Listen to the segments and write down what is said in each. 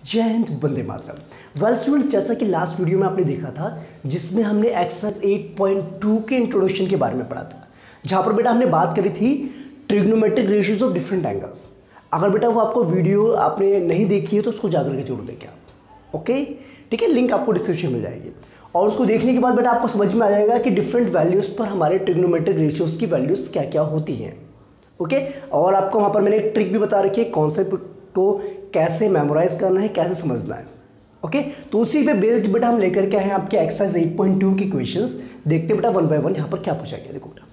जय Hind, Vande Mataram. Well student, जैसा कि लास्ट वीडियो में आपने देखा था जिसमें हमने एक्सरसाइज 8.2 के इंट्रोडक्शन के बारे में पढ़ा था, जहाँ पर बेटा हमने बात करी थी trigonometric ratios of different angles. अगर बेटा वो आपको वीडियो आपने नहीं देखी है तो उसको जाकर के जरूर देखें आप। ओके, ठीक है, लिंक आपको डिस्क्रिप्शन मिल जाएगी। और उसको देखने के बाद बेटा आपको समझ में आ जाएगा कि डिफरेंट वैल्यूज़ पर हमारे ट्रिग्नोमेट्रिक रेशियोज़ की वैल्यूज़ क्या क्या होती हैं। ओके, और आपको वहाँ पर मैंने एक ट्रिक भी बता रखी है, कॉन्सेप्ट को कैसे मेमोराइज करना है, कैसे समझना है। ओके, तो उसी पे बेस्ड बेटा हम लेकर के आए हैं आपके एक्सरसाइज 8.2 की क्वेश्चंस। देखते बेटा वन बाय वन यहाँ पर क्या पूछा गया। देखो बेटा,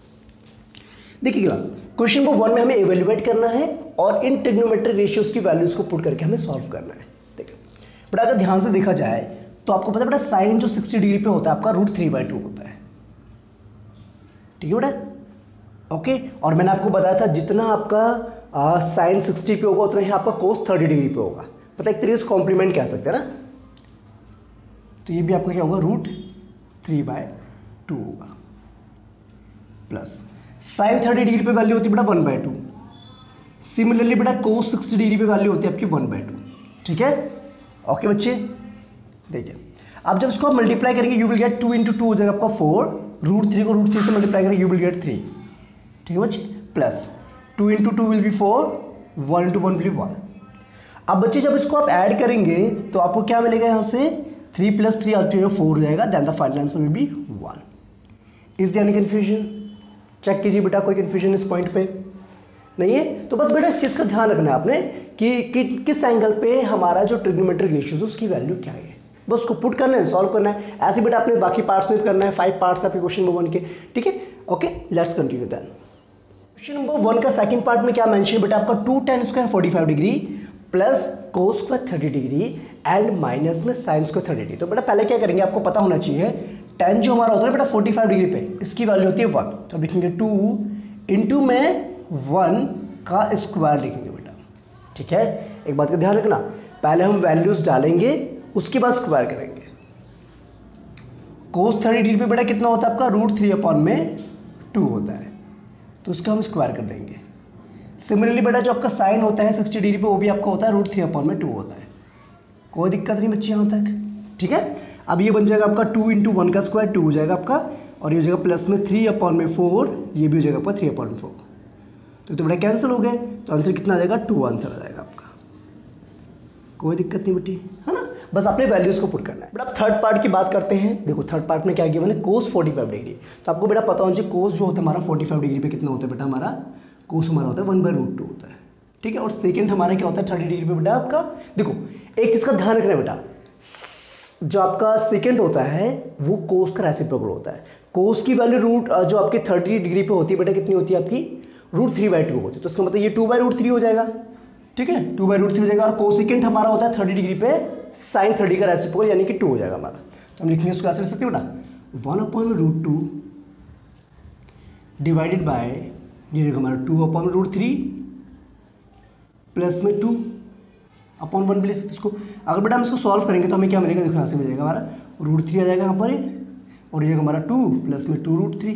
देखिए क्लास, क्वेश्चन नंबर 1 में हमें एवेल्युएट करना है और इन ट्रिग्नोमेट्रिक रेशियोज की वैल्यूज को पुट करके हमें सॉल्व करना है। देखिए बेटा, अगर ध्यान से देखा जाए तो आपको पता है बेटा, साइन जो 60 डिग्री पे होता है आपका √3/2 होता है। ठीक है बेटा, ओके। और मैंने आपको बताया था जितना आपका साइन 60 पे होगा उतना ही आपका कोस 30 डिग्री पे होगा। पता है, एक तरीके से कॉम्प्लीमेंट कह सकते हैं ना। तो ये भी आपका क्या होगा, √3/2 होगा, प्लस साइन 30 डिग्री पे वैल्यू होती है बेटा 1/2। सिमिलरली बेटा कोस 60 डिग्री पे वैल्यू होती है आपकी 1/2। ठीक है, ओके बच्चे। देखिए, अब जब इसको आप मल्टीप्लाई करेंगे यू विल गेट 2 × 2 हो जाएगा आपका 4। √3 को √3 से मल्टीप्लाई करेंगे यू विल गेट 3। ठीक है बच्चे, plus 2 × 2 will be 4, 1 × 1 will be 1। अब बच्चे जब इसको आप ऐड करेंगे तो आपको क्या मिलेगा, यहाँ से 3 + 3 अल्टीमेट 4 हो जाएगा। Then the final answer will be 1। Is there any confusion? Check कीजिए बेटा, कोई कन्फ्यूजन इस पॉइंट पे नहीं है? तो बस बेटा इस चीज़ का ध्यान रखना है आपने कि किस एंगल पे हमारा जो ट्रिग्नोमेट्रिक रेशियोज है उसकी वैल्यू क्या है। बस उसको पुट करना है, सॉल्व करना है। ऐसे बेटा आपने बाकी पार्ट्स में करना है। 5 पार्ट्स आपके क्वेश्चन नंबर 1 के। ठीक है, okay, let's continue then. Question number 1 का सेकंड पार्ट में क्या मेंशन बेटा, आपका 2 tan square 45 degree plus cos square 30 degree and minus में साइन स्क्वायर 30 डिग्री। तो बेटा पहले क्या करेंगे, आपको पता होना चाहिए tan जो हमारा होता है बेटा 45 डिग्री पे, इसकी वैल्यू होती है 1। तो लिखेंगे 2 × में 1 का स्क्वायर लिखेंगे बेटा। ठीक है, एक बात का ध्यान रखना, पहले हम वैल्यूज डालेंगे उसके बाद स्क्वायर करेंगे। कोस 30 डिग्री पे बेटा कितना होता है आपका, √3/2 होता है, तो उसका हम स्क्वायर कर देंगे। सिमिलरली बेटा जो आपका साइन होता है 60 डिग्री पे वो भी आपका होता है √3/2 होता है। कोई दिक्कत नहीं बच्चे यहाँ तक? ठीक है, अब ये बन जाएगा आपका 2 × 1 का स्क्वायर 2 हो जाएगा आपका, और ये हो जाएगा प्लस में 3/4, ये भी हो जाएगा आपका 3/4। तो बेटा कैंसिल हो गए, तो आंसर कितना आ जाएगा, 2 आंसर आ जाएगा आपका। कोई दिक्कत नहीं बेटी, है ना? बस अपने वैल्यूज़ को पुट करना है। बेटा अब थर्ड पार्ट की बात करते हैं। देखो थर्ड पार्ट में क्या किया मैंने, कोस 45 डिग्री। तो आपको बेटा पता होना चाहिए कोस जो होता है हमारा 45 डिग्री पे कितना होता है बेटा, हमारा कोस हमारा होता है 1/√2 होता है। ठीक है, और सेकंड हमारा क्या होता है 30 डिग्री पे बेटा आपका। देखो एक चीज़ का ध्यान रखना है बेटा, जो आपका सेकंड होता है वो कोस का रेसिप्रोकल होता है। कोस की वैल्यू जो आपकी 30 डिग्री पे होती है बेटा कितनी होती है आपकी, √3/2 होती है। तो इसका मतलब ये 2/√3 हो जाएगा। ठीक है, 2/√3 हो जाएगा। और कोसेकेंट हमारा होता है 30 डिग्री पे साइन 30 का रेसिप्रोकल, यानी कि 2 हो जाएगा हमारा। तो हम लिखेंगे उसको ऐसे लिख सकते हैं बेटा, 1/√2 डिवाइडेड बाय ये देखो हमारा 2/√3 प्लस में 2/1 भी ले सकते इसको। अगर बेटा हम इसको सॉल्व करेंगे तो हमें क्या मिलेगा, देखो यहाँ से मिलेगा हमारा √3 आ जाएगा यहाँ पर, और ये हमारा 2 प्लस में 2√3।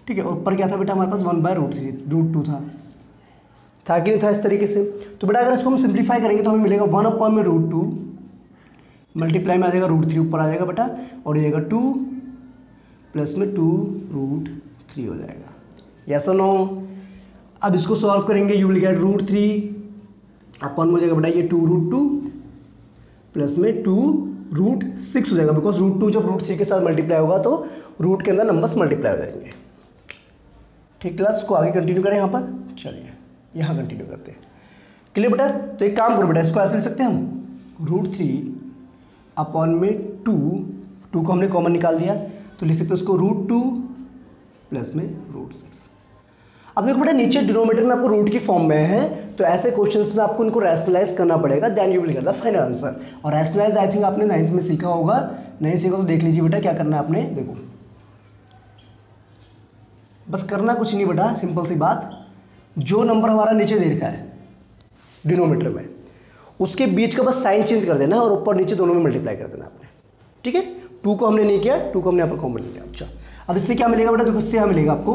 ठीक है, और ऊपर क्या था बेटा हमारे पास 1/√2 था कि नहीं था इस तरीके से। तो बेटा अगर इसको हम सिंप्लीफाई करेंगे तो हमें मिलेगा 1/√2 मल्टीप्लाई में आ जाएगा √3 ऊपर आ जाएगा बेटा, और ये आएगा 2 प्लस में 2√3 हो जाएगा। यस और नो? अब इसको सॉल्व करेंगे यू विल गेट √3/, हो जाएगा बेटा ये 2√2 प्लस में 2√6 हो जाएगा, बिकॉज √2 जब √3 के साथ मल्टीप्लाई होगा तो रूट के अंदर नंबर्स मल्टीप्लाई हो जाएंगे। ठीक क्लास, को आगे कंटिन्यू करें यहाँ पर। चलिए यहाँ कंटिन्यू करते हैं। क्लियर बेटा? तो एक काम करो बेटा, इसको ऐसे लिख सकते हैं हम, √3/2 को हमने कॉमन निकाल दिया तो लिख सकते हैं उसको √2 प्लस में √6। अब देखो बेटा नीचे डिनोमिनेटर में आपको रूट की फॉर्म में है, तो ऐसे क्वेश्चंस में आपको इनको रैशनलाइज करना पड़ेगा, then you will get the final answer. और रैशनलाइज आई थिंक आपने 9th में सीखा होगा, नहीं सीखा तो देख लीजिए बेटा क्या करना है आपने। देखो बस करना कुछ नहीं बेटा, सिंपल सी बात, जो नंबर हमारा नीचे दे रखा है डिनोमिनेटर में उसके बीच का बस साइन चेंज कर देना और ऊपर नीचे दोनों में मल्टीप्लाई कर देना आपने। ठीक है, 2 को हमने नहीं किया, 2 को हमने यहाँ पर कॉमन लिया। अच्छा, अब इससे क्या मिलेगा बेटा, देखो इससे यहाँ मिलेगा आपको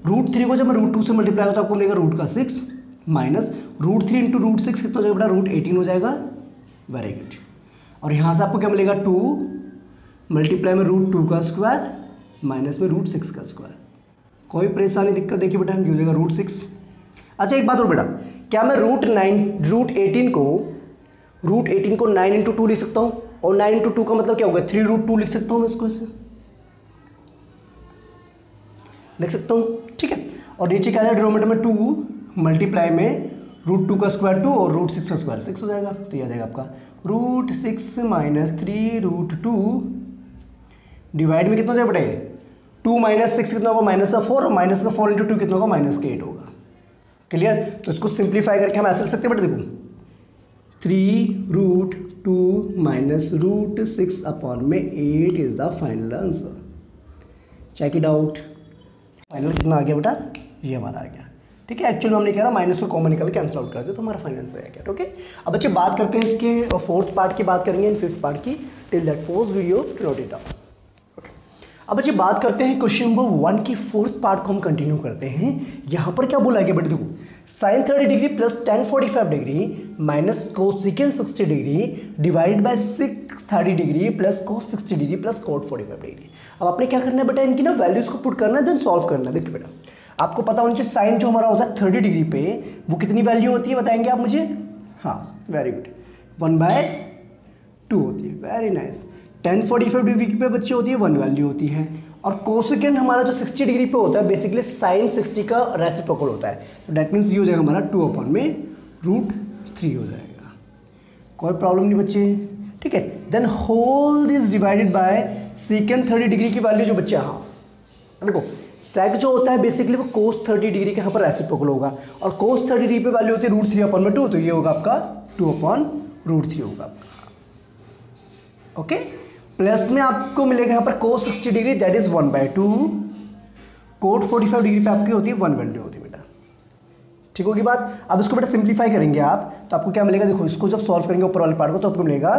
√3 को जब मैं √2 से मल्टीप्लाई होता है आपको मिलेगा √6 माइनस √3 × √6 कितना हो जाएगा बेटा, √18 हो जाएगा। Very good. और यहाँ से आपको क्या मिलेगा 2 मल्टीप्लाई में √2² माइनस में √6²। कोई परेशानी दिक्कत देखिए बेटा, ये हो जाएगा √6। अच्छा एक बात और बेटा, क्या मैं √18 को 9 × 2 लिख सकता हूँ? और 9 × 2 का मतलब क्या होगा? 3√2 लिख सकता हूँ मैं इसको, ऐसे लिख सकता हूँ, ठीक है। और नीचे क्या है डिनोमिनेटर में 2 मल्टीप्लाई में √2² 2 और √6² 6 हो जाएगा। तो ये आ जाएगा आपका √6 माइनस 3√2 डिवाइड में कितना हो जाएगा बेटा? 2 माइनस 6 कितना होगा? -4, और -4 × 2 कितना होगा? -8 होगा। क्लियर? तो इसको सिंप्लीफाई करके हम ऐसे लिख सकते हैं बेटा, देखो 3√2 minus √6/8 is the final answer. Check it out. Final कितना आ गया बेटा? ये हमारा आ गया, ठीक है। एक्चुअली हमने कह रहा माइनस को कॉमन निकाल कैंसिल आउट कर दिया तो हमारा फाइनल आंसर आ गया, ओके। अब बच्चे बात करते हैं इसके फोर्थ पार्ट की, बात करेंगे इन फिफ्थ पार्ट की। Till that pose video note it down. अब बच्चे बात करते हैं क्वेश्चन नंबर 1 की फोर्थ पार्ट को हम कंटिन्यू करते हैं। यहाँ पर क्या बोला गया बेटा, देखो sin 30 degree plus tan 45 degree minus cosecant 60 degree divide by sick 30 degree plus cos 60 degree plus coat 45 degree. अब आपने क्या करना है बेटा, इनकी ना वैल्यूज को पुट करना है, देन सॉल्व करना है। देखिए बेटा, आपको पता होना चाहिए साइन जो हमारा होता है 30 डिग्री पे वो कितनी वैल्यू होती है, बताएंगे आप मुझे? हाँ वेरी गुड, 1/2 होती है। Very nice. tan 45 डिग्री पे बच्चे होती है 1 वैल्यू होती है। और कोसेकेंट हमारा जो 60 डिग्री पे होता है बेसिकली साइन 60 का रेसिप्रोकल होता है। तो डेट मीन्स ये हो जाएगा हमारा 2/√3 हो जाएगा। कोई प्रॉब्लम नहीं बच्चे, ठीक है। Then whole this divided by second 30 degree की वैल्यू जो बच्चे, हाँ देखो सेक जो होता है बेसिकली वो कोस 30 डिग्री के यहाँ पर रेसिप्रोकल होगा, और कोस 30 डिग्री पे वैल्यू होती है √3/2, तो ये होगा आपका 2/√3 होगा आपका, ओके। प्लस में आपको मिलेगा यहाँ पर cos 60 degree that is 1/2, cot 45 degree पे आपकी होती है 1 वैल्यू होती है बेटा, ठीक होगी बात। अब इसको बेटा सिंप्लीफाई करेंगे आप तो आपको क्या मिलेगा, देखो इसको जब सॉल्व करेंगे ऊपर वाले पार्ट को तो आपको मिलेगा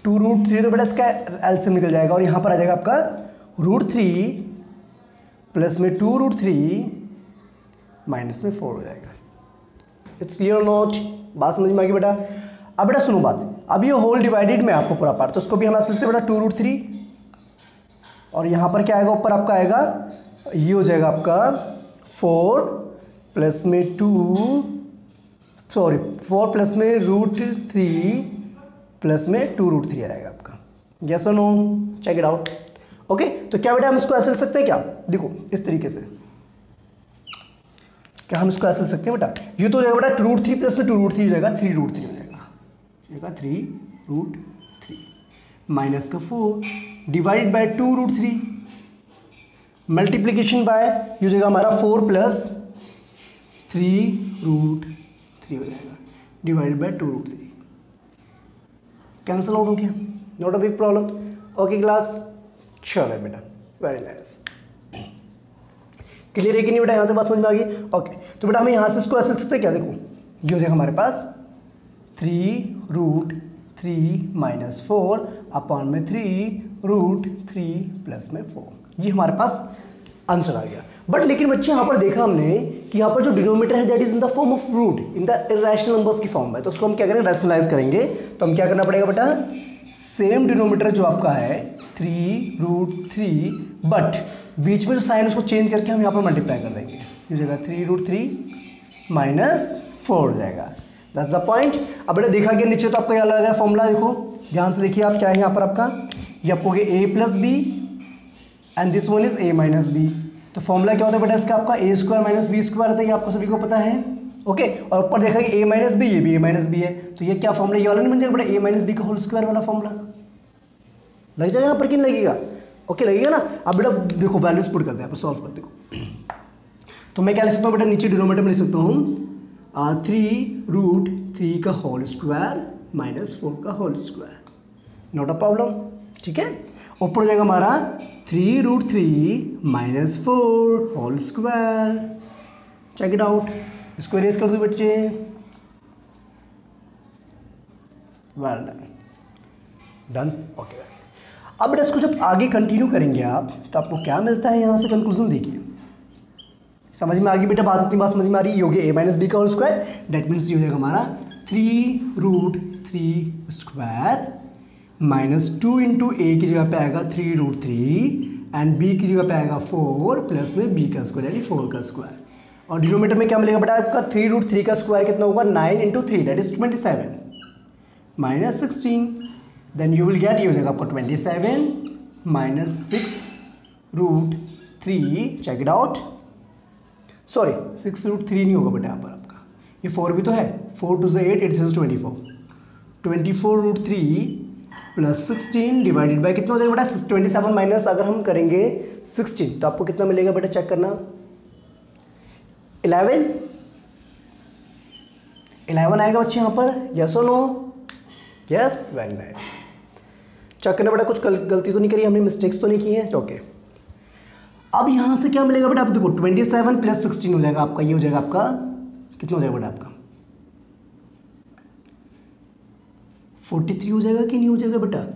2√3, तो बेटा इसका एलसीएम निकल जाएगा और यहाँ पर आ जाएगा आपका √3 प्लस में 2√3 माइनस में 4 हो जाएगा। It's clear not? बात समझ में आ गई बेटा? अब बेटा सुनो बात, अब ये होल डिवाइडेड में आपको पूरा पार्ट, तो उसको भी हम ऐसे बेटा 2√3, और यहाँ पर क्या आएगा ऊपर आपका आएगा, ये हो जाएगा आपका 4 प्लस में 4 प्लस में √3 प्लस में 2√3 आएगा आपका। यस और no? Check it out, okay. तो क्या बेटा हम इसको ऐसे लिख सकते हैं क्या? देखो इस तरीके से क्या हम इसको ऐसे लिख सकते हैं बेटा? ये तो हो जाएगा बेटा √3 प्लस में 2√3 हो जाएगा 3√3 हो जाएगा, 3√3 माइनस का 4 डिवाइड बाय 2√3 मल्टीप्लीकेशन बाय ये हो जाएगा हमारा 4 प्लस 3√3 हो जाएगा डिवाइड बाय 2√3। कैंसिल आउट हो गया, not a big problem, okay class. चलो बेटा वेरी नाइस, क्लियर है कि नहीं बेटा? यहाँ तो बात समझ में आ गई, ओके। तो बेटा हमें यहाँ से इसको ऐसे लिख सकते हैं क्या? देखो ये हो जाएगा हमारे पास 3√3 माइनस 4 अपॉन में 3√3 प्लस में 4, ये हमारे पास आंसर आ गया। बट लेकिन बच्चे यहाँ पर देखा हमने कि यहाँ पर जो डिनोमिनेटर है that is in the form of root, in the irrational numbers की फॉर्म है, तो उसको हम क्या करेंगे, रैशनलाइज करेंगे। तो हम क्या करना पड़ेगा बेटा, सेम डिनोमिनेटर जो आपका है 3√3 बट बीच में जो साइन उसको चेंज करके हम यहाँ पर मल्टीप्लाई कर देंगे, ये हो जाएगा 3√3 माइनस 4 हो जाएगा। That's the point. अब बेटा देखा गया नीचे तो आपका क्या लग रहा है फॉर्मूला, देखो ध्यान से देखिए आप, क्या है यहाँ पर आपका, ये आपको a plus B and this one is a minus B. तो फॉर्मूला क्या होता है बेटा इसका, आपका a² माइनस b² होता है, ये आपको सभी को पता है, ओके। और ऊपर देखा कि a माइनस बी, ये भी a माइनस बी है, तो ये क्या फॉर्मूला, ये वाला नहीं बन जाएगा बेटा a माइनस बी का होल स्क्वायर वाला फॉर्मूला लग जाएगा यहाँ पर कि नहीं लगेगा? ओके लगेगा ना। अब बेटा देखो वैल्यूज पुट करते हैं, सॉल्व करते हो। तो मैं क्या लिख सकता हूँ बेटा, नीचे डिनोमिनेटर में लिख सकता हूँ 3√3 का होल स्क्वायर माइनस 4 का whole square, not a problem, ठीक है। ऊपर हो जाएगा हमारा 3√3 minus 4 whole square, check it out. इसको इरेज कर दो बच्चे, वेल डन, डन, ओके। अब बेटा इसको जब आगे कंटिन्यू करेंगे आप तो आपको क्या मिलता है यहाँ से, कंक्लूजन देखिए, समझ में आ गई बेटा बात? इतनी बात समझ में आ रही है? ये हो गया a माइनस बी का होल स्क्वायर, डेट मीन्स ये हो जाएगा हमारा 3√3 3 माइनस 2 इंटू ए की जगह पे आएगा 3√3 एंड बी की जगह पे आएगा 4 प्लस में बी का स्क्वायर यानी 4 का स्क्वायर। और डिनोमीटर में क्या मिलेगा बेटा आपका 3√3 का स्क्वायर कितना होगा 9 into 3 that is 27 minus 16 then you will get ये हो जाएगा आपका 27 minus 6√3 check it out sorry 6√3 नहीं होगा बेटा यहाँ पर आपका ये 4 भी तो है 4 2 से 8 8 से 24 प्लस 16 डिवाइडेड बाय कितना हो जाएगा बेटा 27 माइनस अगर हम करेंगे 16 तो आपको कितना मिलेगा बेटा चेक करना 11 आएगा बच्चे यहाँ पर यस और no yes very nice. Check करना बेटा कुछ गलती तो नहीं करी हमने मिस्टेक्स तो नहीं की है ओके। अब यहाँ से क्या मिलेगा बेटा आप देखो 27 प्लस 16 हो जाएगा आपका ये हो जाएगा आपका कितना हो जाएगा बेटा आपका 43 हो जाएगा कि नहीं हो जाएगा बेटा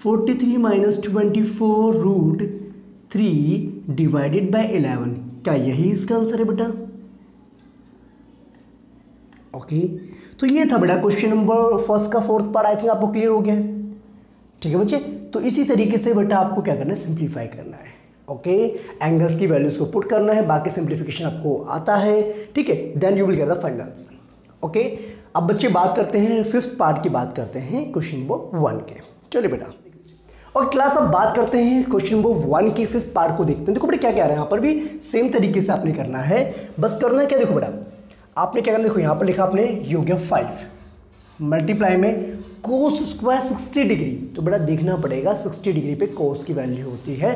43 माइनस 24√3 डिवाइडेड बाय 11 क्या यही इसका आंसर है बेटा ओके। तो ये था बेटा क्वेश्चन नंबर फर्स्ट का फोर्थ पार्ट आई थिंक आपको क्लियर हो गया है ठीक है बच्चे। तो इसी तरीके से बेटा आपको क्या करना है सिंप्लीफाई करना है ओके एंगल्स की वैल्यूज को पुट करना है बाकी सिंप्लीफिकेशन आपको आता है ठीक है then you will get the final answer okay. अब बच्चे बात करते हैं फिफ्थ पार्ट की बात करते हैं क्वेश्चन नंबर 1 के चलिए बेटा और क्लास अब बात करते हैं क्वेश्चन नंबर 1 की फिफ्थ पार्ट को देखते हैं। देखो बेटा क्या कह रहे हैं यहाँ पर भी सेम तरीके से आपने करना है बस करना है क्या देखो बेटा आपने क्या करना देखो यहाँ पर लिखा आपने ये हो गया 5 मल्टीप्लाई में कोस स्क्वायर 60 डिग्री तो बेटा देखना पड़ेगा 60 डिग्री पे कोस की वैल्यू होती है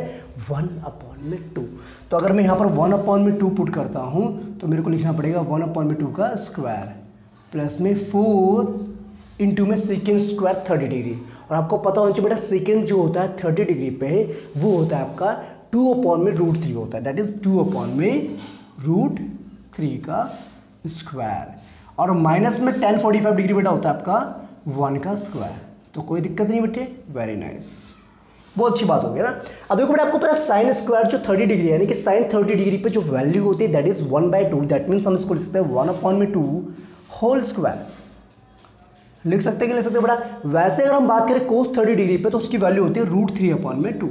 1/2 तो अगर मैं यहाँ पर 1/2 पुट करता हूँ तो मेरे को लिखना पड़ेगा 1/2 का स्क्वायर प्लस में 4 इंटू में सेकेंड स्क्वायर 30 डिग्री और आपको पता होना चाहिए बेटा सेकेंड जो होता है 30 डिग्री पे वो होता है आपका 2/√3 होता है दैट इज 2/√3 का स्क्वायर और माइनस में 1045 डिग्री बेटा होता है आपका 1 का स्क्वायर तो कोई दिक्कत नहीं बेटे वेरी नाइस बहुत अच्छी बात हो गई ना। अब देखो बेटा आपको पता है साइन स्क्वायर जो 30 डिग्री यानी कि साइन 30 डिग्री पे जो वैल्यू होती है दैट इज 1/2 दैट मीन्स हम इसको लिख सकते हैं 1/2 होल स्क्वायर लिख सकते हैं कि लिख सकते हैं बेटा। वैसे अगर हम बात करें कोस 30 डिग्री पे तो उसकी वैल्यू होती है √3/2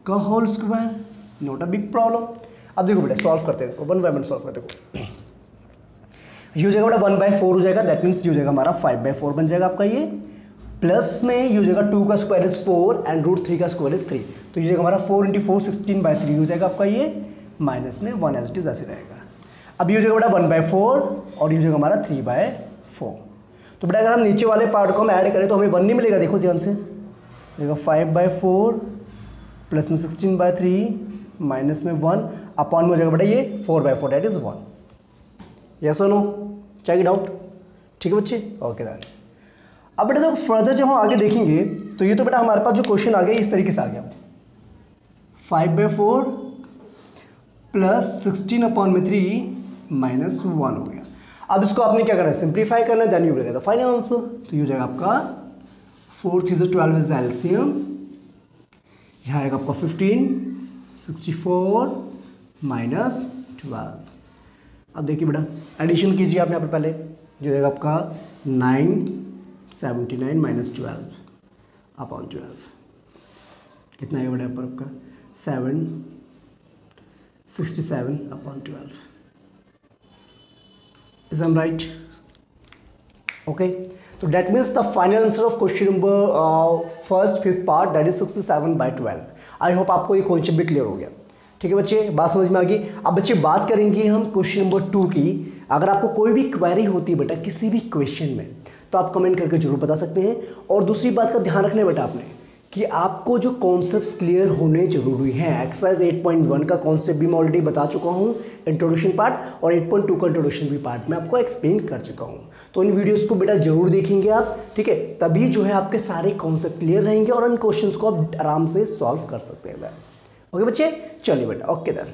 का whole square not a big problem. अब देखो बेटा सॉल्व करते हैं वन बाय वन सॉल्व करते हैं ये हो जाएगा बेटा 1/4 हो जाएगा दैट मीन्स ये हो जाएगा हमारा 5/4 बन जाएगा आपका ये प्लस में ये हो जाएगा 2 का स्क्वायर इज 4 एंड √3 का स्क्वायर इज 3 तो ये हो जाएगा हमारा 4 × 4 16/3 हो जाएगा आपका ये माइनस में 1 एज इट इज ऐसे रहेगा। अब ये हो जाएगा बेटा 1/4 और ये हो जाएगा हमारा 3/4 तो बेटा अगर हम नीचे वाले पार्ट को हम ऐड करें तो हमें 1 नहीं मिलेगा देखो ध्यान से देखो 5/4 प्लस में 16/3 माइनस में 1 अपॉन में हो जाएगा बेटा ये 4/4 दैट इज 1 यस और नो चेक इट आउट ठीक है बच्चे ओके दैट। अब बेटा देखो फर्दर जब हम आगे देखेंगे तो ये तो बेटा हमारे पास जो क्वेश्चन आ गया इस तरीके से आ गया 5/4 प्लस 16/3 माइनस 1 हो गया। अब इसको आपने क्या करना है सिंप्लीफाई करना है then you will get the final answer तो ये हो जाएगा आपका 4 3 12 इज द एलसीएम यहाँ आएगा आपका 15 64 माइनस 12। अब देखिए बेटा एडिशन कीजिए आपने यहाँ पर पहले जो जाएगा आपका 979 माइनस 12/12 कितना आएगा बेटा यहाँ पर आपका 767/12 इज एम राइट ओके। तो that means the final answer of question number first fifth part that is 67/12। I hope आपको ये कॉन्सेप्ट भी क्लियर हो गया ठीक है बच्चे बात समझ में आ गई। अब बच्चे बात करेंगे हम क्वेश्चन नंबर 2 की। अगर आपको कोई भी क्वेरी होती है बेटा किसी भी क्वेश्चन में तो आप कमेंट करके जरूर बता सकते हैं। और दूसरी बात का ध्यान रखना है बेटा आपने कि आपको जो कॉन्सेप्ट्स क्लियर होने जरूरी हैं। एक्सरसाइज 8.1 का कॉन्सेप्ट भी मैं ऑलरेडी बता चुका हूँ इंट्रोडक्शन पार्ट और 8.2 का इंट्रोडक्शन भी पार्ट में आपको एक्सप्लेन कर चुका हूँ। तो इन वीडियोस को बेटा जरूर देखेंगे आप ठीक है तभी जो है आपके सारे कॉन्सेप्ट क्लियर रहेंगे और इन क्वेश्चंस को आप आराम से सॉल्व कर सकते हैं ओके बच्चे चलिए बेटा ओके देन।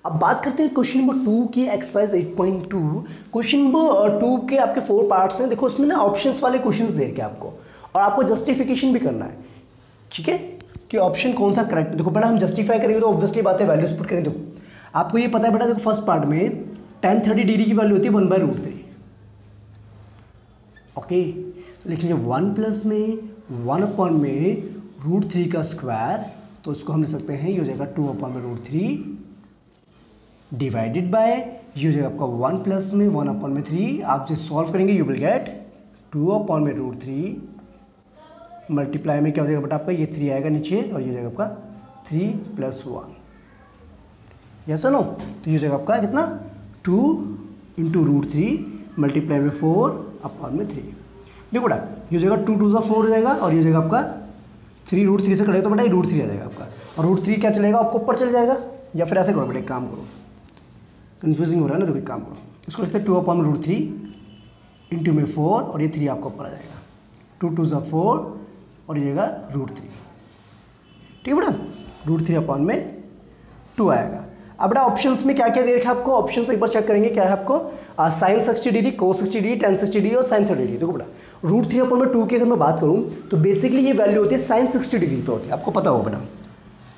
अब बात करते हैं क्वेश्चन नंबर 2 की एक्सरसाइज 8.2। क्वेश्चन नंबर 2 के आपके 4 पार्ट्स हैं। देखो इसमें ना ऑप्शंस वाले क्वेश्चंस दे रखे आपको और आपको जस्टिफिकेशन भी करना है ठीक है कि ऑप्शन कौन सा करेक्ट है। देखो बेटा हम जस्टिफाई करेंगे तो ऑब्वियसली बात है वैल्यूज पुट करेंगे। देखो आपको ये पता है बेटा देखो फर्स्ट पार्ट में tan 30 डिग्री की वैल्यू होती है 1/√3 ओके, तो लिख लीजिए 1 प्लस में 1/में √3 का स्क्वायर, तो इसको हम लिख सकते हैं, ये हो जाएगा 2/√3 डिवाइडेड बाय, ये हो जाएगा आपका 1 प्लस में 1/3, आप जो सॉल्व करेंगे यू विल गेट 2/√3 मल्टीप्लाई में क्या हो जाएगा बेटा आपका, ये 3 आएगा नीचे और ये हो जाएगा आपका 3 + 1, यस नो, तो ये हो जाएगा आपका कितना 2 × √3 मल्टीप्लाई में 4/3। देखो बेटा ये हो जाएगा 2 × 2 = 4 हो जाएगा और ये हो जाएगा आपका 3 √3 से कटेगा तो बेटा ये √3 आ जाएगा आपका, और √3 क्या चलेगा आपको ऊपर चले जाएगा, या फिर ऐसे करो बेटा, एक काम करो, कन्फ्यूजिंग हो रहा है ना, तो एक काम करो, इसको लिखते हैं 2/√3 इंटू में 4 और ये 3 आपका ऊपर आ जाएगा, 2 × 2 = 4 और ये जाएगा √3, ठीक है बेटा, √3/2 आएगा। अब बेटा ऑप्शंस में क्या क्या दे रखा है आपको, ऑप्शंस एक बार चेक करेंगे क्या है आपको, sin 60 degree, cos 60 degree, tan 60 degree और sin 30 डिग्री। देखो बेटा √3/2 की अगर मैं बात करूं तो बेसिकली ये वैल्यू होती है sin 60 डिग्री पे होती है, आपको पता होगा बेटा,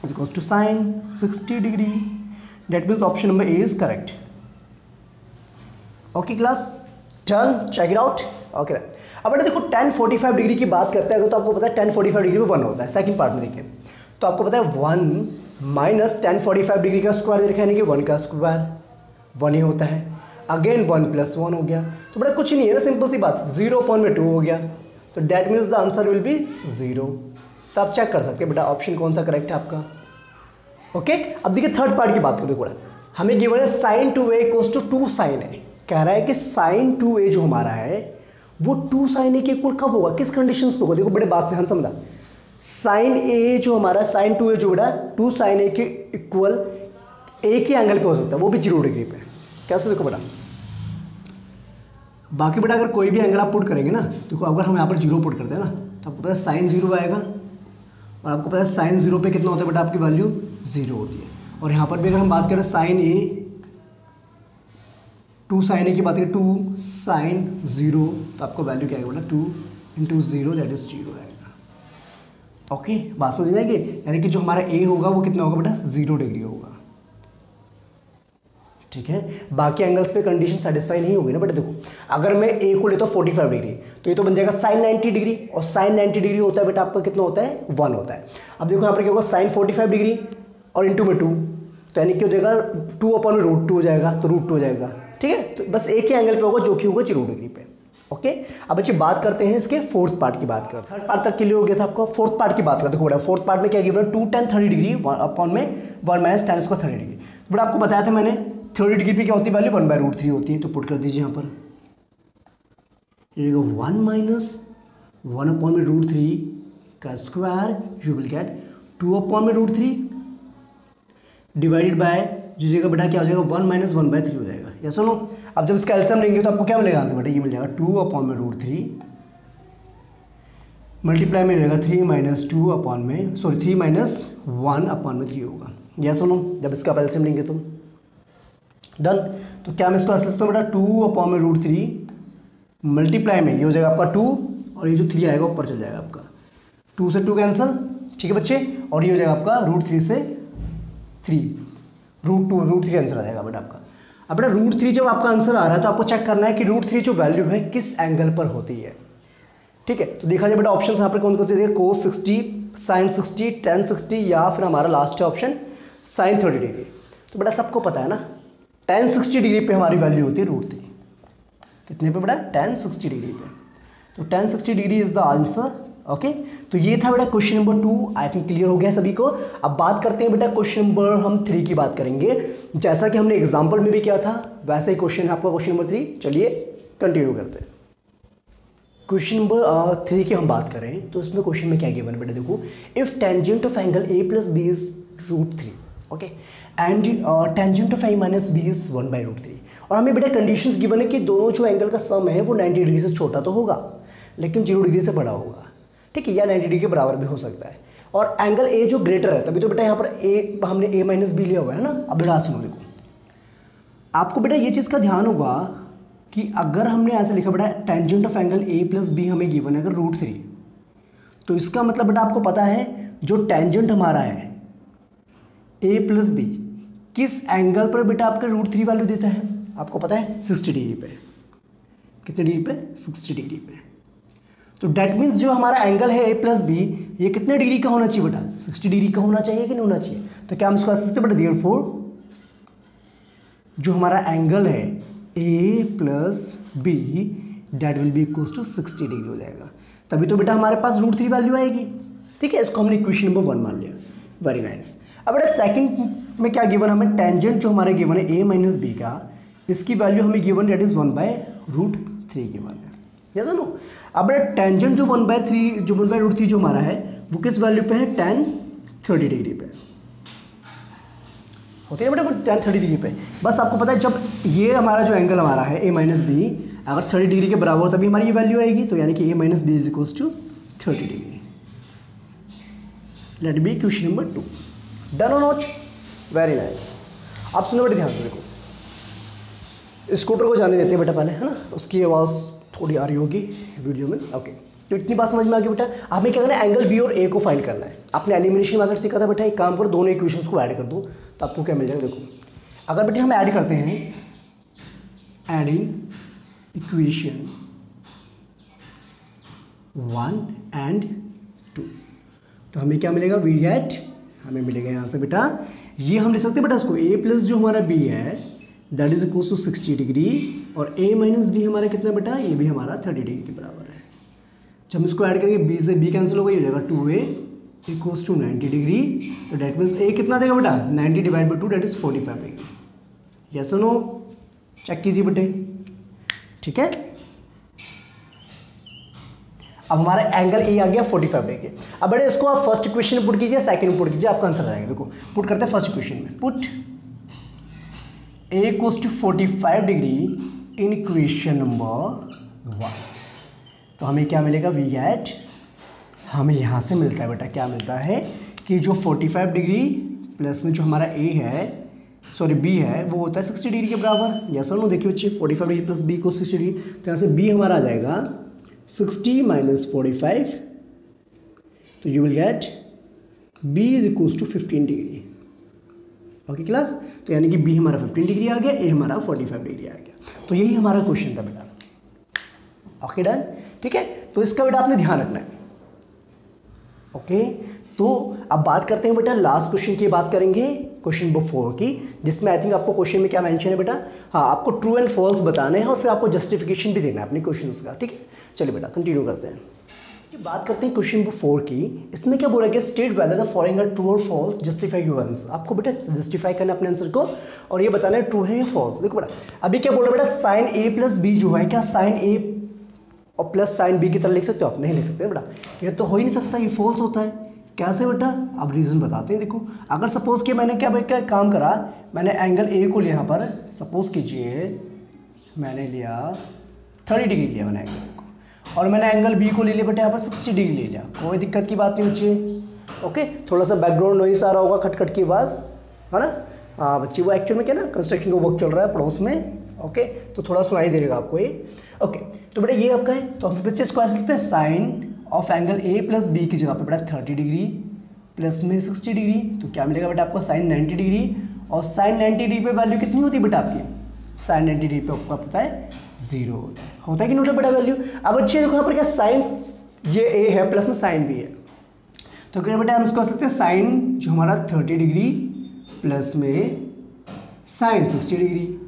is two sin 60 degree, that means option number A is correct. Okay class, done, check it out. Okay, अब बेटा देखो tan 45 डिग्री की बात करते हैं अगर, तो आपको पता है tan 45 डिग्री में 1 होता है, सेकंड पार्ट में देखिए, तो आपको पता है 1 माइनस tan 45 डिग्री का स्क्वायर देखा, यानी कि 1 का स्क्वायर 1 ही होता है, अगेन 1 + 1 हो गया, तो बड़ा कुछ नहीं है ना, सिंपल सी बात, 0/2 हो गया, तो that means the answer will B 0। तो आप चेक कर सकते हैं बेटा ऑप्शन कौन सा करेक्ट है आपका। ओके, अब देखिए थर्ड पार्ट की बात करो, देखो हमें गिवन है sin 2a = 2 sin a, कह रहा है कि sin 2a जो हमारा है वो 2 sin a के इक्वल कब होगा, किस कंडीशंस पे होगा। देखो बड़े बात ध्यान समझा, sin a जो हमारा sin 2a जो बेटा 2 sin a के इक्वल एक ही एंगल पे हो सकता है, वो भी 0 डिग्री पे। कैसे देखो बेटा, बाकी बेटा अगर कोई भी एंगल आप पुट करेंगे ना, देखो अगर हम यहाँ पर 0 पुट करते हैं ना, तो आपको पता है sin 0 आएगा, और आपको पता है sin 0 पे कितना होता है बेटा, आपकी वैल्यू 0 होती है। और यहाँ पर भी अगर हम बात करें sin a, 2 sin a की बात करें 2 sin 0, तो आपको वैल्यू क्या आएगा बेटा 2 × 0 दैट इज 0 आएगा। ओके, बात समझ में आएगी, यानी कि जो हमारा a होगा वो कितना होगा बेटा 0 डिग्री होगा, ठीक है। बाकी एंगल्स पे कंडीशन सेटिस्फाई नहीं होगी ना बेटा। देखो अगर मैं a को लेता हूँ 45 डिग्री, तो ये तो बन जाएगा sin 90 डिग्री, और sin 90 डिग्री होता है बेटा आपका कितना होता है 1 होता है। अब देखो यहाँ पर क्या होगा sin 45 डिग्री और इंटू में 2, तो यानी कि हो जाएगा 2/√2 हो जाएगा, तो √2 हो जाएगा, ठीक है। तो बस एक ही एंगल पे होगा जो कि होगा 0 डिग्री पे। ओके, अब बच्चे बात करते हैं इसके फोर्थ पार्ट की बात करते हैं। थर्ड पार्ट तक क्लियर हो गया था आपको, फोर्थ पार्ट की बात करते हैं। देखो फोर्थ पार्ट में क्या गिवन है 2 tan 30 डिग्री अपॉन में 1 - tan स्क्वायर 30 डिग्री। तो बड़ा आपको बताया था मैंने 30 डिग्री पे क्या होती है वैल्यू 1/√3 होती है, तो पुट कर दीजिए यहाँ पर, ये 1 - 1/√3 का square, you will gate 2/√3 divided by जगह बेटा क्या हो जाएगा 1 - 1/3 हो जाएगा, या सुनो। अब जब इसका एलसीएम लेंगे तो आपको क्या मिलेगा आंसर बेटा, ये मिल जाएगा 2/√3 मल्टीप्लाई में जाएगा 3 - 1/3 होगा, या सुनो। जब इसका एलसीएम लेंगे तो डन। तो क्या मैं इसको ऐसे लिखता हूँ बेटा 2/√3 मल्टीप्लाई में ये हो जाएगा आपका 2, और ये जो 3 आएगा ऊपर चल जाएगा आपका, 2 से 2 कैंसिल, ठीक है बच्चे, और ये हो जाएगा आपका √3 से 3, √3 आंसर आ जाएगा बेटा आपका। अब बेटा √3 जब आपका आंसर आ रहा है तो आपको चेक करना है कि √3 जो वैल्यू है किस एंगल पर होती है, ठीक है। तो देखा जाए बेटा ऑप्शन यहाँ पर कौन कौन से देखिए, cos 60, sin 60, tan 60, या फिर हमारा लास्ट है ऑप्शन sin 30 डिग्री। तो बेटा सबको पता है ना tan 60 डिग्री पे हमारी वैल्यू होती है √3, कितने पे बेटा tan 60 डिग्री पे, तो tan 60 degree is the answer. Okay, तो ये था बेटा question number 2, I think clear हो गया सभी को। अब बात करते हैं बेटा क्वेश्चन नंबर हम 3 की बात करेंगे, जैसा कि हमने एग्जाम्पल में भी किया था वैसे ही क्वेश्चन है आपका क्वेश्चन नंबर 3। चलिए कंटिन्यू करते हैं। क्वेश्चन नंबर 3 की हम बात करें तो इसमें क्वेश्चन में क्या गिवन बेटा, देखो if tangent of angle a + b is √3, okay, and tangent of a - b is 1/√3, और हमें बेटा कंडीशंस गिवन है कि दोनों जो एंगल का सम है वो 90 डिग्री से छोटा तो होगा लेकिन 0 डिग्री से बड़ा होगा, ठीक है, या 90 डिग्री के बराबर भी हो सकता है, और एंगल a जो ग्रेटर है, तभी तो बेटा यहाँ पर a हमने a - b लिया हुआ है ना। अब बेटा सुनो, देखो आपको बेटा ये चीज़ का ध्यान होगा कि अगर हमने ऐसे लिखा बेटा tangent of angle a + b हमें गिवन है अगर √3, तो इसका मतलब बेटा आपको पता है जो टेंजेंट हमारा है a + b किस एंगल पर बेटा आपका √3 वैल्यू देता है, आपको पता है 60 डिग्री पे, कितने डिग्री पे 60 डिग्री पे, तो डेट मीन्स जो हमारा एंगल है ए प्लस बी, ये कितने डिग्री का होना चाहिए बेटा? 60 डिग्री का होना चाहिए कि नहीं होना चाहिए? तो क्या हम इसको ऐसे सकते हैं बेटा, देयरफॉर जो हमारा एंगल है A plus B that will be equals to 60 degree हो जाएगा। तभी तो बेटा हमारे पास √3 वैल्यू आएगी। ठीक है, इसको हमने इक्वेशन नंबर 1 मान लिया। Very nice. अब बेटा सेकंड में क्या गिवन, हमें टेंजेंट जो हमारे गिवन है a माइनस बी का, इसकी वैल्यू हमें गिवन डेट इज 1/√3 गिवन है। Yes no. अब बेटा टेंजेंट जो 1/√3 जो हमारा है वो किस वैल्यू पे है? tan 30 डिग्री पे होती है बेटा, tan 30 डिग्री पे। बस आपको पता है जब ये हमारा जो एंगल हमारा है a माइनस बी अगर 30 डिग्री के बराबर हो तभी हमारी ये वैल्यू आएगी। तो यानी कि a minus B is equals to 30 degree. Let B question number 2। Done और नॉट? Very nice. आप सुनो बेटा ध्यान से, देखो स्कूटर को जाने देते हैं बेटा पहले, है ना, उसकी आवाज़ थोड़ी आ रही होगी वीडियो में। ओके, तो इतनी बात समझ में आ गई बेटा। हमें क्या करना है? एंगल बी और ए को फाइंड करना है। आपने एलिमिनेशन मेथड सीखा था बेटा, एक काम करो दोनों इक्वेशंस को ऐड कर दो तो आपको क्या मिल जाएगा। देखो अगर बेटा हम ऐड करते हैं, एडिंग इक्वेशन 1 एंड 2, तो हमें क्या मिलेगा? वी गेट, हमें मिलेगा यहाँ से बेटा, ये हम लिख सकते हैं बेटा इसको a प्लस जो हमारा b है that is equals to 60 degree, और a माइनस बी हमारा कितना बेटा? ये भी हमारा 30 डिग्री के बराबर है। जब हम इसको ऐड करेंगे b से b कैंसिल होगा, ये हो जाएगा 2a इक्वल्स टू 90 डिग्री। तो डेट मीन्स a कितना देगा बेटा? 90 divide by 2 that is 45 degree. Yes और नो? चेक कीजिए बेटे। ठीक है, अब हमारा एंगल ए आ गया 45 डिग्री। अब बेटे इसको आप फर्स्ट इक्वेशन में पुट कीजिए, सेकंड में पुट कीजिए, आपका आंसर आ जाएगा। देखो पुट करते हैं फर्स्ट इक्वेशन में, put A equals to 45 degree in equation number 1। तो हमें क्या मिलेगा? वी गेट, हमें यहाँ से मिलता है बेटा, क्या मिलता है कि जो 45 डिग्री प्लस में जो हमारा ए है, सॉरी बी है, वो होता है 60 डिग्री के बराबर। यस और नो? देखिए बच्चे 45 डिग्री प्लस बी को 60 डिग्री, तो यहाँ से बी हमारा आ जाएगा 60 माइनस 45, तो you will get b is equals to 15 degree. Okay class, तो यानी कि b हमारा 15 डिग्री आ गया, a हमारा 45 डिग्री आ गया। तो यही हमारा क्वेश्चन था बेटा। Okay done. ठीक है, तो इसका बेटा आपने ध्यान रखना है। ओके, तो अब बात करते हैं बेटा लास्ट क्वेश्चन की, बात करेंगे क्वेश्चन नंबर 4 की, जिसमें आई थिंक आपको क्वेश्चन में क्या मेंशन है बेटा? हाँ, आपको ट्रू एंड फॉल्स बताने हैं और फिर आपको जस्टिफिकेशन भी देना है अपने क्वेश्चंस का। ठीक है, चलिए बेटा कंटिन्यू करते हैं। बात करते हैं क्वेश्चन नंबर 4 की। इसमें क्या बोला गया? State whether the following are true और फॉल्स, जस्टिफाई योर आंसर। आपको बेटा जस्टिफाई करना अपने आंसर को और ये बताना है ट्रू है या फॉल्स। देखो बेटा अभी क्या बोल रहा है बेटा, साइन ए प्लस बी जो है, क्या साइन ए और प्लस साइन बी की तरह लिख सकते हो? आप नहीं लिख सकते बेटा, ये तो हो ही नहीं सकता, ये फॉल्स होता है। कैसे बेटा? अब रीज़न बताते हैं। देखो अगर सपोज़ कि मैंने क्या काम करा, मैंने एंगल ए को लिया यहाँ पर, सपोज़ कीजिए मैंने लिया 30 डिग्री लिया मैंने एंगल को, और मैंने एंगल बी को ले लिया बेटा यहाँ पर 60 डिग्री ले लिया। कोई दिक्कत की बात नहीं बच्चे। ओके, थोड़ा सा बैकग्राउंड नॉइस आ रहा होगा, खटखट की आवाज़, है ना? हाँ बच्चे, वो एक्चुअल में क्या ना कंस्ट्रक्शन का वर्क चल रहा है पड़ोस में। ओके, तो थोड़ा सुनाई देगा आपको ये। ओके, तो बेटा ये आपका है, तो हम बच्चे इसको ऐसे लिखते हैं, sine of angle A plus B की जगह पे बेटा 30 डिग्री प्लस में 60 डिग्री, तो क्या मिलेगा बेटा आपको? Sine 90 degree. और साइन 90 डिग्री पे वैल्यू कितनी होती है बेटा आपकी? साइन 90 डिग्री पे आपको पता है 0 होता है कि नहीं होता बेटा वैल्यू? अब अच्छे देखो यहाँ पर क्या, साइन ये ए है प्लस में साइन बी है, तो क्या बेटा हम इसको सकते हैं साइन जो हमारा 30 डिग्री प्लस में साइन 60 डिग्री।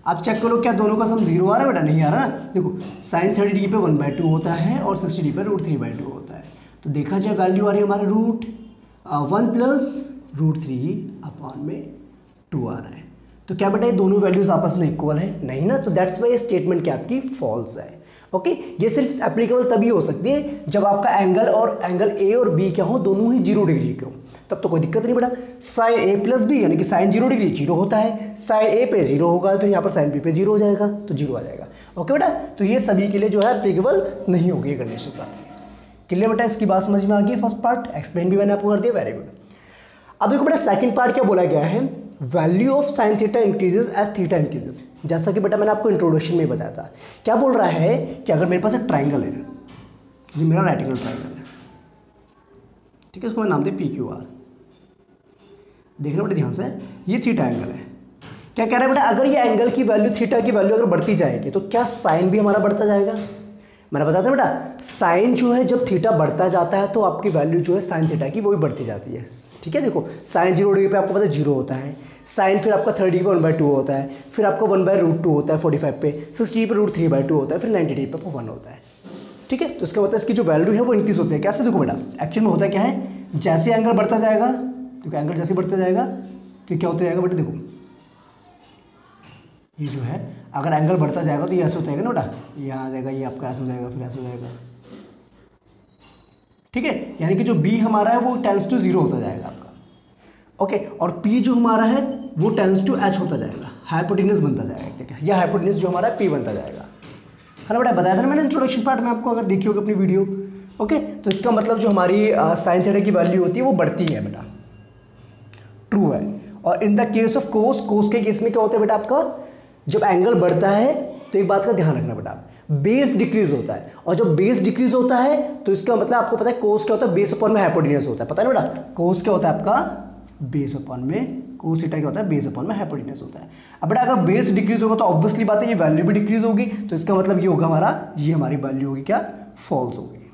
आप चेक करो क्या दोनों का सम 0 आ रहा है बेटा? नहीं आ रहा ना। देखो साइन 30 डिग्री पे 1/2 होता है और 60 डिग्री पे √3/2 होता है। तो देखा जाए वैल्यू आ रही है हमारे √1 प्लस √3/2 आ रहा है। तो क्या बेटा ये दोनों वैल्यूज आपस में इक्वल है? नहीं ना। तो दैट्स वाई ये स्टेटमेंट क्या आपकी फॉल्स है। ओके, ये सिर्फ एप्लीकेबल तभी हो सकती है जब आपका एंगल और एंगल ए और बी क्या हो, दोनों ही 0 डिग्री के हो, तब तो कोई दिक्कत नहीं बेटा। साइन ए प्लस बी यानी कि साइन 0 डिग्री 0 होता है, साइन ए पे 0 होगा, फिर यहाँ पर साइन बी पे 0 हो जाएगा, तो 0 आ जाएगा। ओके बेटा, तो ये सभी के लिए जो है एप्लीकेबल नहीं होगी ये कंडीशन आपकी। क्लियर बेटा? इसकी बात समझ में आ गई। फर्स्ट पार्ट एक्सप्लेन भी मैंने आपको कर दिया, वेरी गुड। अब देखो बेटा सेकंड पार्ट क्या बोला गया है, value of sine theta increases as theta increases. जैसा कि बेटा मैंने आपको इंट्रोडक्शन में बताया था, क्या बोल रहा है कि अगर मेरे पास एक ट्राइंगल है, ये मेरा राइट एंगल ट्राइंगल है, ठीक है, इसको मैं नाम दे PQR। देखना बेटा ध्यान से, ये थीटा एंगल है। क्या कह रहा है बेटा, अगर ये एंगल की वैल्यू थीटा की वैल्यू अगर बढ़ती जाएगी तो क्या साइन भी हमारा बढ़ता जाएगा? मैंने बताया था बेटा साइन जो है जब थीटा बढ़ता जाता है तो आपकी वैल्यू जो है साइन थीटा की वो भी बढ़ती जाती है। ठीक है, देखो साइन 0 डिग्री पे आपको पता है 0 होता है, साइन फिर आपका 30 पे 1/2 होता है, फिर आपका 1/√2 होता है 45 पे, 60 पे √3/2 होता है, फिर 90 डिग्री पे आपको 1 होता है। ठीक है, तो इसका मतलब इसकी जो वैल्यू है वो इंक्रीज होती है। कैसे देखो बेटा, एक्चुअल में होता क्या है, जैसे एंगल बढ़ता जाएगा, देखो एंगल जैसे बढ़ता जाएगा तो क्या होता जाएगा बेटा, देखो ये जो है अगर एंगल बढ़ता जाएगा तो ये ऐसे हो जाएगा ना बेटा, ये आ जाएगा, ये आपका ऐसे हो जाएगा, फिर ऐसे हो जाएगा। ठीक है, यानी कि जो b हमारा है वो टेंस टू 0 होता जाएगा आपका। ओके, और p जो हमारा है वो टेंस टू h होता जाएगा, हाइपोटेन्यूज बनता जाएगा। ठीक है, यह हाइपोटेन्यूज जो हमारा p बनता जाएगा, है ना बेटा, बताया था ना मैंने इंट्रोडक्शन पार्ट में आपको, अगर देखी होगी अपनी वीडियो। ओके, तो इसका मतलब जो हमारी साइन थीटा की वैल्यू होती है वो बढ़ती है बेटा, ट्रू है। और in the case of cos, cos के केस में क्या होता है बेटा, आपका जब एंगल बढ़ता है तो एक बात का ध्यान रखना बेटा, बेस डिक्रीज होता है, और जब बेस डिक्रीज होता है तो इसका मतलब आपको पता है कोस क्या होता है, बेस अपॉन में हाइपोटेन्यूज होता है। पता है ना बेटा, कोस क्या होता है आपका, बेस अपॉन में, कोस थीटा क्या होता है, बेस अपॉन में हाइपोटेन्यूज होता है। अब बेटा अगर बेस डिक्रीज होगा तो ऑब्वियसली बात है ये वैल्यू भी डिक्रीज होगी, तो इसका मतलब ये होगा हमारा, ये हमारी वैल्यू होगी क्या, फॉल्स होगी।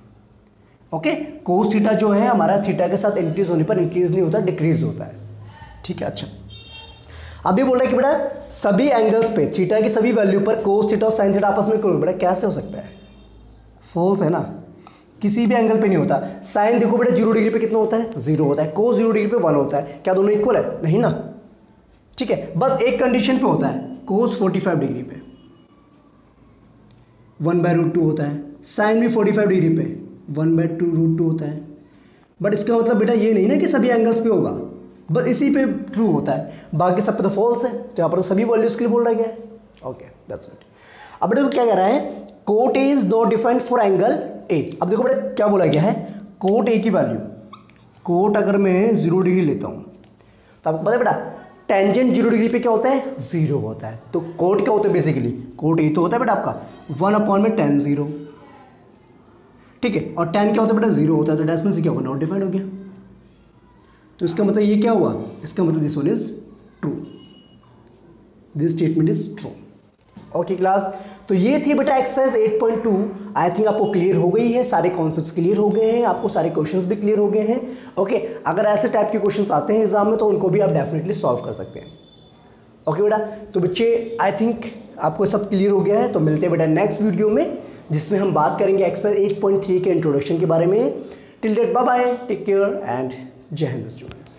ओके, कोस थीटा जो है हमारा थीटा के साथ इंक्रीज होने पर इंक्रीज नहीं होता, डिक्रीज होता है। ठीक है, अच्छा अभी बोल रहा है कि बेटा सभी एंगल्स पे थीटा की सभी वैल्यू पर कोस थीटा और साइन थीटा आपस में इक्वल, बेटा कैसे हो सकता है, फॉल्स है ना, किसी भी एंगल पे नहीं होता। साइन देखो बेटा 0 डिग्री पे कितना होता है, 0 होता है, कोस 0 डिग्री पे 1 होता है, क्या दोनों इक्वल है, नहीं ना। ठीक है, बस एक कंडीशन पे होता है, कोस 45 डिग्री पे 1/√2 होता है, साइन भी 45 डिग्री पे 1/√2 होता है। बट इसका मतलब बेटा ये नहीं ना कि सभी एंगल्स पे होगा, बस इसी पे ट्रू होता है, बाकी सब पे तो फॉल्स है। तो यहाँ पर तो सभी वैल्यूज के लिए बोल रहा गया है। Okay that's it. अब देखो क्या कह रहा है, cot A is not defined for angle A. अब देखो बेटा क्या बोला गया है, कोट ए की वैल्यू, कोट अगर मैं 0 डिग्री लेता हूँ तो आपको पता है बेटा टेंजेंट 0 डिग्री पे क्या होता है, 0 होता है। तो कोट क्या होता है बेसिकली, कोट ए तो होता है बेटा आपका 1/tan 0। ठीक है, और tan क्या होता है बेटा, 0 होता है, तो डेसिमल से क्या होगा, नॉट डिफाइंड हो गया। तो इसका मतलब ये क्या हुआ, इसका मतलब this one is true, this statement is true. Okay class, तो ये थी बेटा एक्सरसाइज 8.2। आई थिंक आपको क्लियर हो गई है, सारे कॉन्सेप्ट्स क्लियर हो गए हैं, आपको सारे क्वेश्चंस भी क्लियर हो गए हैं। ओके, अगर ऐसे टाइप के क्वेश्चंस आते हैं एग्जाम में तो उनको भी आप डेफिनेटली सॉल्व कर सकते हैं। ओके बेटा, तो बच्चे आई थिंक आपको सब क्लियर हो गया है। तो मिलते हैं बेटा नेक्स्ट वीडियो में, जिसमें हम बात करेंगे एक्सरसाइज 8.3 के इंट्रोडक्शन के बारे में। Till then bye bye, take care and Jai Hind students.